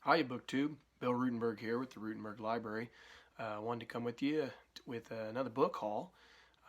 Hi, BookTube. Bill Ruttenberg here with the Ruttenberg Library. I wanted to come with you with another book haul.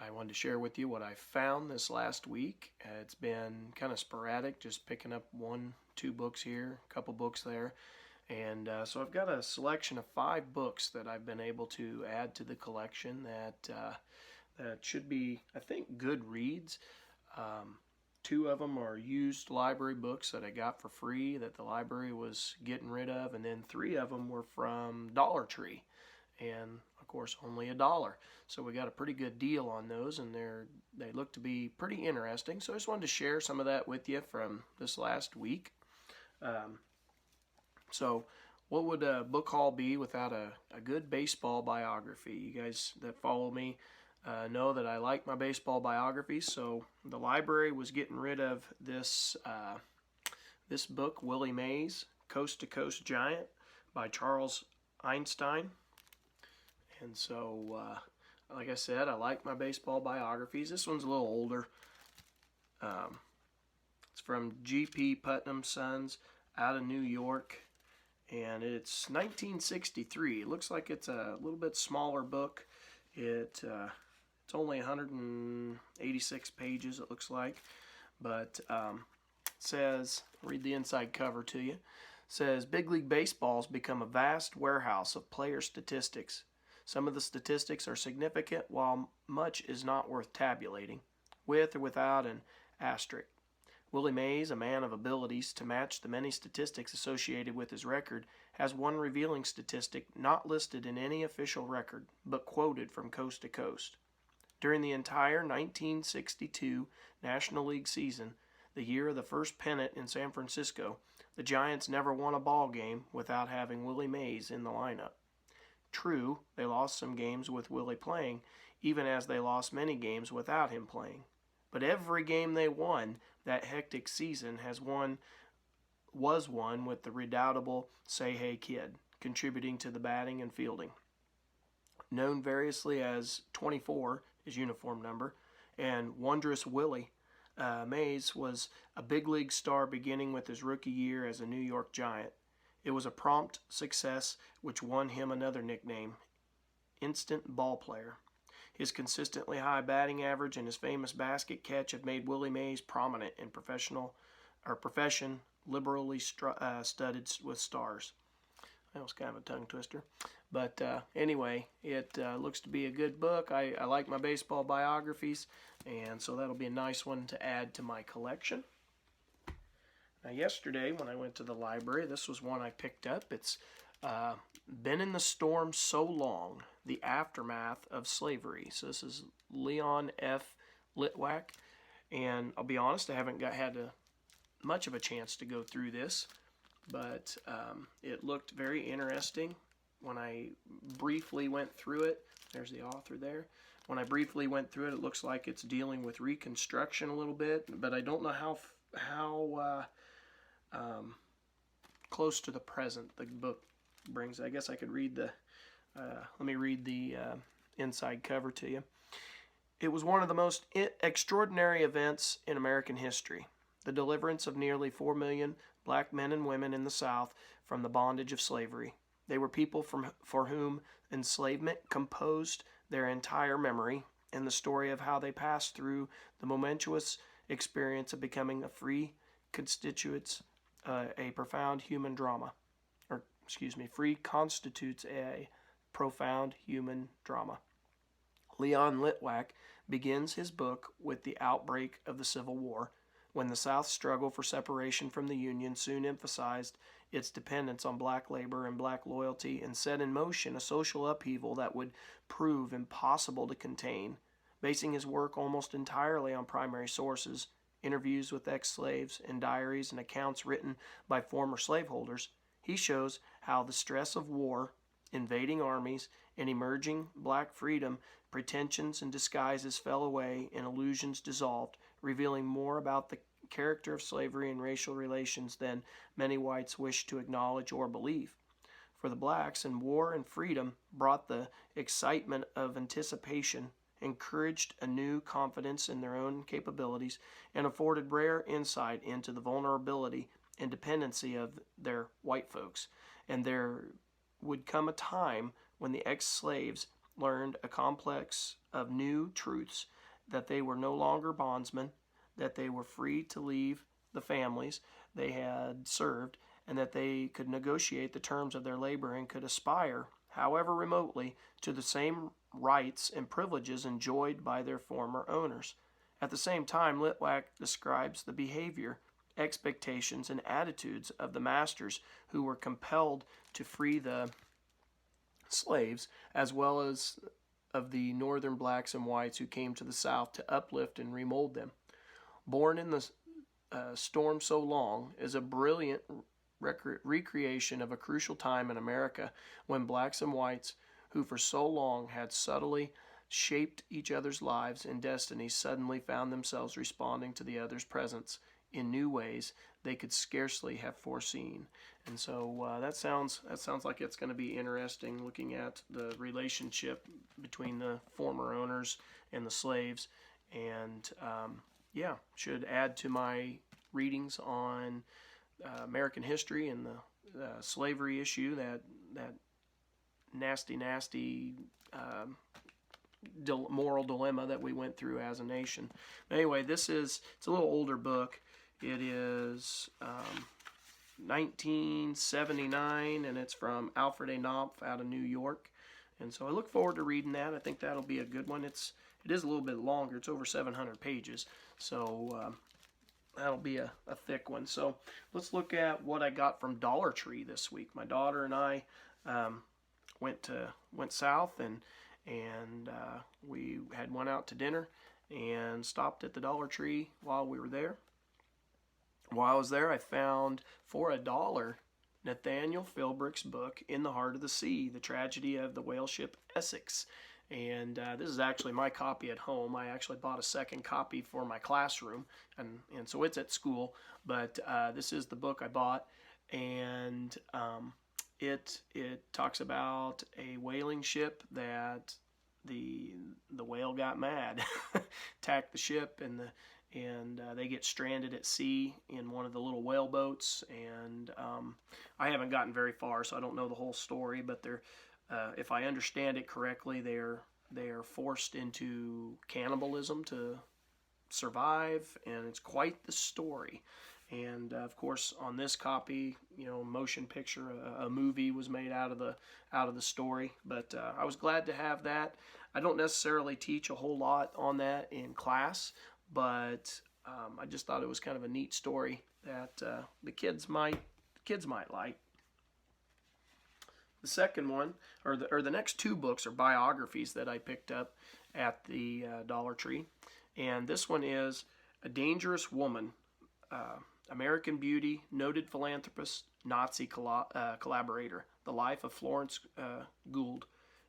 I wanted to share with you what I found this last week. It's been kind of sporadic, just picking up one, two books here, a couple books there. And so I've got a selection of 5 books that I've been able to add to the collection that should be, I think, good reads. 2 of them are used library books that I got for free that the library was getting rid of, and then 3 of them were from Dollar Tree, and of course only $1. So we got a pretty good deal on those, and they look to be pretty interesting. So I just wanted to share some of that with you from this last week. So what would a book haul be without a good baseball biography? You guys that follow me know that I like my baseball biographies, so the library was getting rid of this this book, Willie Mays, Coast to Coast Giant by Charles Einstein. And so, like I said, I like my baseball biographies. This one's a little older. It's from G.P. Putnam's Sons out of New York, and it's 1963. It looks like it's a little bit smaller book. It's only 186 pages, it looks like, but it says, read the inside cover to you. It says, Big League Baseball's become a vast warehouse of player statistics. Some of the statistics are significant, while much is not worth tabulating, with or without an asterisk. Willie Mays, a man of abilities to match the many statistics associated with his record, has one revealing statistic not listed in any official record, but quoted from coast to coast. During the entire 1962 National League season, the year of the first pennant in San Francisco, the Giants never won a ball game without having Willie Mays in the lineup. True, they lost some games with Willie playing, even as they lost many games without him playing. But every game they won that hectic season was won with the redoubtable Say Hey Kid, contributing to the batting and fielding. Known variously as 24, his uniform number, and Wondrous Willie, Mays was a big league star beginning with his rookie year as a New York Giant. It was a prompt success which won him another nickname, Instant Ball Player. His consistently high batting average and his famous basket catch have made Willie Mays prominent in profession liberally studded with stars. That was kind of a tongue twister. But anyway, it looks to be a good book. I like my baseball biographies, and so that'll be a nice one to add to my collection. Now, yesterday when I went to the library, this was one I picked up. It's Been in the Storm So Long, The Aftermath of Slavery. So this is Leon F. Litwack, and I'll be honest, I haven't had much of a chance to go through this, but it looked very interesting when I briefly went through it. There's the author there. When I briefly went through it, it looks like it's dealing with Reconstruction a little bit, but I don't know how close to the present the book brings. I guess I could read the, let me read the inside cover to you. It was one of the most extraordinary events in American history, the deliverance of nearly 4 million black men and women in the South from the bondage of slavery. They were people for whom enslavement composed their entire memory, and the story of how they passed through the momentous experience of becoming a free constitutes a profound human drama. Free constitutes a profound human drama. Leon Litwack begins his book with the outbreak of the Civil War, when the South's struggle for separation from the Union soon emphasized its dependence on black labor and black loyalty and set in motion a social upheaval that would prove impossible to contain. Basing his work almost entirely on primary sources, interviews with ex-slaves, and diaries and accounts written by former slaveholders, he shows how the stress of war, invading armies, and emerging black freedom pretensions and disguises fell away and illusions dissolved, revealing more about the character of slavery and racial relations than many whites wished to acknowledge or believe. For the blacks, and war and freedom brought the excitement of anticipation, encouraged a new confidence in their own capabilities, and afforded rare insight into the vulnerability independency of their white folks. And there would come a time when the ex-slaves learned a complex of new truths, that they were no longer bondsmen, that they were free to leave the families they had served, and that they could negotiate the terms of their labor and could aspire, however remotely, to the same rights and privileges enjoyed by their former owners. At the same time, Litwack describes the behavior, expectations, and attitudes of the masters who were compelled to free the slaves, as well as of the northern blacks and whites who came to the South to uplift and remold them. Born in the Storm So Long is a brilliant recreation of a crucial time in America when blacks and whites, who for so long had subtly shaped each other's lives and destinies, suddenly found themselves responding to the other's presence in new ways they could scarcely have foreseen. And so that sounds like it's going to be interesting, looking at the relationship between the former owners and the slaves. And should add to my readings on American history and the slavery issue, that nasty moral dilemma that we went through as a nation. Anyway, it's a little older book. It is 1979, and it's from Alfred A. Knopf out of New York. And so I look forward to reading that. I think that'll be a good one. It is a little bit longer. It's over 700 pages. So that'll be a thick one. So let's look at what I got from Dollar Tree this week. My daughter and I went south, and we went out to dinner and stopped at the Dollar Tree while we were there. While I was there, I found for $1 Nathaniel Philbrick's book, In the Heart of the Sea, The Tragedy of the Whale Ship Essex. And this is actually my copy at home. I actually bought a second copy for my classroom, and so it's at school. But this is the book I bought, and it talks about a whaling ship that the whale got mad, attacked the ship, and they get stranded at sea in one of the little whale boats. And I haven't gotten very far, so I don't know the whole story. But if I understand it correctly, they are forced into cannibalism to survive, and it's quite the story. And of course, on this copy, motion picture, a movie was made out of the story. But I was glad to have that. I don't necessarily teach a whole lot on that in class, but I just thought it was kind of a neat story that the kids might like. The second one, or the next two books, are biographies that I picked up at the Dollar Tree, and this one is A Dangerous Woman, American Beauty, Noted Philanthropist, Nazi Collaborator, The Life of Florence Gould,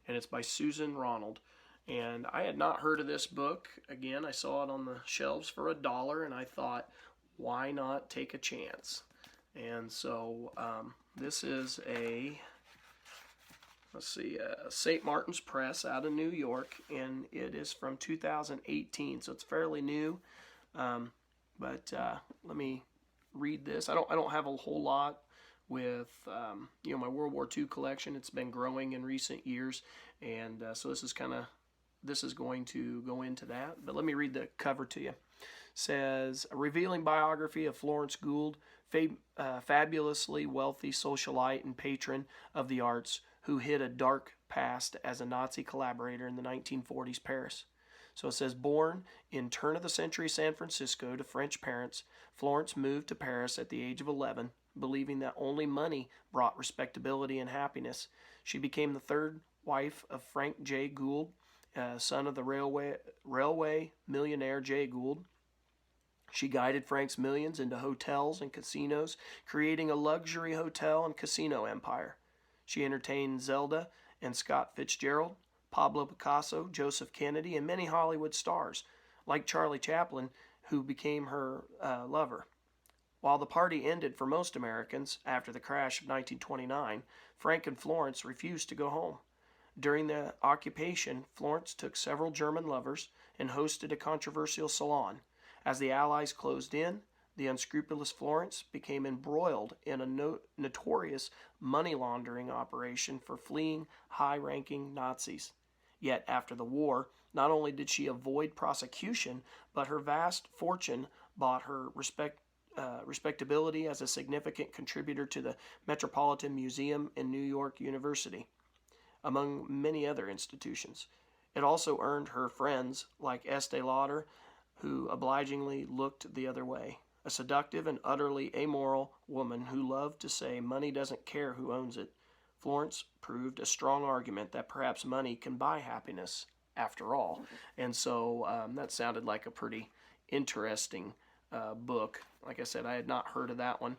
and it's by Susan Ronald. And I had not heard of this book. Again, I saw it on the shelves for $1, and I thought, why not take a chance? And so this is St. Martin's Press out of New York, and it is from 2018, so it's fairly new. But let me read this. I don't have a whole lot with my World War II collection. It's been growing in recent years, and so this is going to go into that. But let me read the cover to you. It says, a revealing biography of Florence Gould, fabulously wealthy socialite and patron of the arts, who hid a dark past as a Nazi collaborator in the 1940s Paris. So it says, born in turn-of-the-century San Francisco to French parents, Florence moved to Paris at the age of 11, believing that only money brought respectability and happiness. She became the third wife of Frank J. Gould, son of the railway millionaire Jay Gould. She guided Frank's millions into hotels and casinos, creating a luxury hotel and casino empire. She entertained Zelda and Scott Fitzgerald, Pablo Picasso, Joseph Kennedy, and many Hollywood stars, like Charlie Chaplin, who became her lover. While the party ended for most Americans after the crash of 1929, Frank and Florence refused to go home. During the occupation, Florence took several German lovers and hosted a controversial salon. As the Allies closed in, the unscrupulous Florence became embroiled in a notorious money laundering operation for fleeing high-ranking Nazis. Yet, after the war, not only did she avoid prosecution, but her vast fortune bought her respectability as a significant contributor to the Metropolitan Museum and New York University, among many other institutions. It also earned her friends like Estee Lauder, who obligingly looked the other way. A seductive and utterly amoral woman who loved to say money doesn't care who owns it, Florence proved a strong argument that perhaps money can buy happiness after all. And so that sounded like a pretty interesting book. Like I said, I had not heard of that one,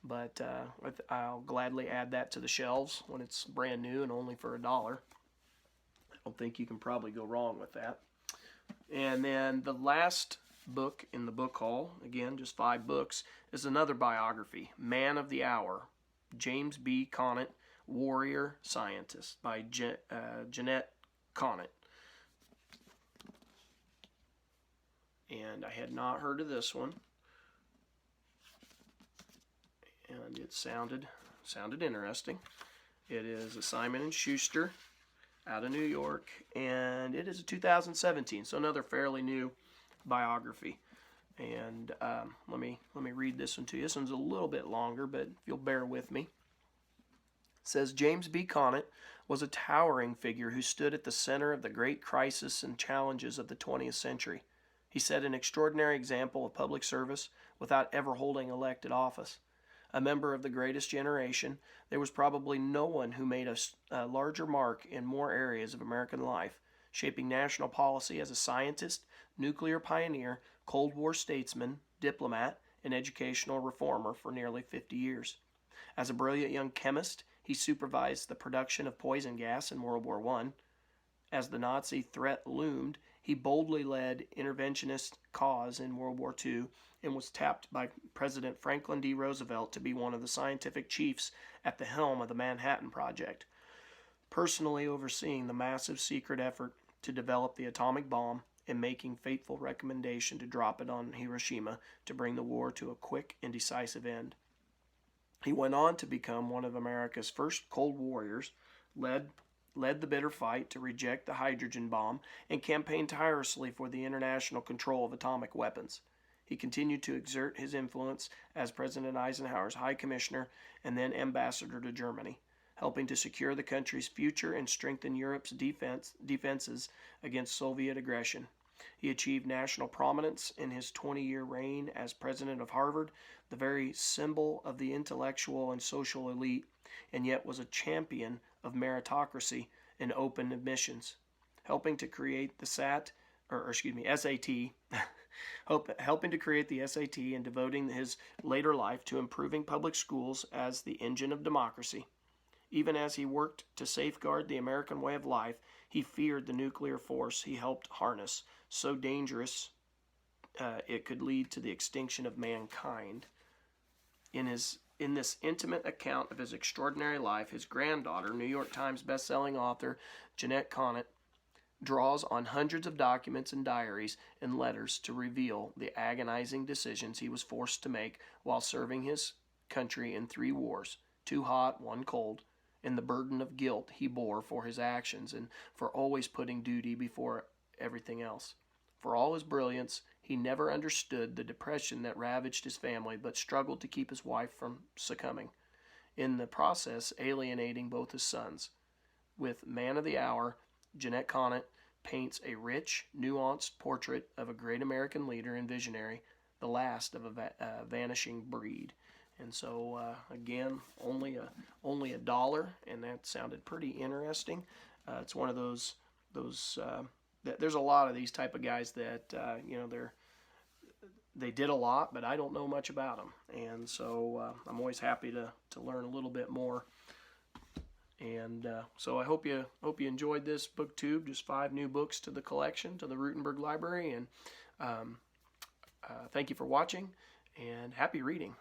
but I'll gladly add that to the shelves when it's brand new and only for $1. I don't think you can probably go wrong with that. And then the last book in the book haul, again, just 5 books, is another biography, Man of the Hour, James B. Conant, Warrior Scientist, by Jeanette Conant. And I had not heard of this one. And it sounded interesting. It is a Simon & Schuster out of New York, and it is a 2017, so another fairly new biography. And let me read this one to you. This one's a little bit longer, but if you'll bear with me. It says, James B. Conant was a towering figure who stood at the center of the great crisis and challenges of the 20th century. He set an extraordinary example of public service without ever holding elected office. A member of the greatest generation, there was probably no one who made a larger mark in more areas of American life, shaping national policy as a scientist, nuclear pioneer, Cold War statesman, diplomat, and educational reformer for nearly 50 years. As a brilliant young chemist, he supervised the production of poison gas in World War I. As the Nazi threat loomed, he boldly led interventionist cause in World War II and was tapped by President Franklin D. Roosevelt to be one of the scientific chiefs at the helm of the Manhattan Project, personally overseeing the massive secret effort to develop the atomic bomb and making fateful recommendation to drop it on Hiroshima to bring the war to a quick and decisive end. He went on to become one of America's first Cold Warriors, led the bitter fight to reject the hydrogen bomb, and campaigned tirelessly for the international control of atomic weapons. He continued to exert his influence as President Eisenhower's High Commissioner and then Ambassador to Germany, helping to secure the country's future and strengthen Europe's defenses against Soviet aggression. He achieved national prominence in his 20-year reign as president of Harvard, the very symbol of the intellectual and social elite, and yet was a champion of meritocracy and open admissions, helping to create the SAT, SAT, helping to create the SAT and devoting his later life to improving public schools as the engine of democracy. Even as he worked to safeguard the American way of life, he feared the nuclear force he helped harness, so dangerous it could lead to the extinction of mankind. In this intimate account of his extraordinary life, his granddaughter, New York Times bestselling author Jeanette Conant, draws on hundreds of documents and diaries and letters to reveal the agonizing decisions he was forced to make while serving his country in 3 wars, 2 hot, 1 cold, and the burden of guilt he bore for his actions and for always putting duty before everything else. For all his brilliance, he never understood the depression that ravaged his family, but struggled to keep his wife from succumbing, in the process alienating both his sons. With Man of the Hour, Jeanette Conant paints a rich, nuanced portrait of a great American leader and visionary, the last of a vanishing breed. And so, again, only $1, and that sounded pretty interesting. It's one of those there's a lot of these type of guys that they did a lot, but I don't know much about them, and so I'm always happy to learn a little bit more. And so I hope you enjoyed this booktube. Just 5 new books to the collection, to the Ruttenberg Library, and thank you for watching, and happy reading.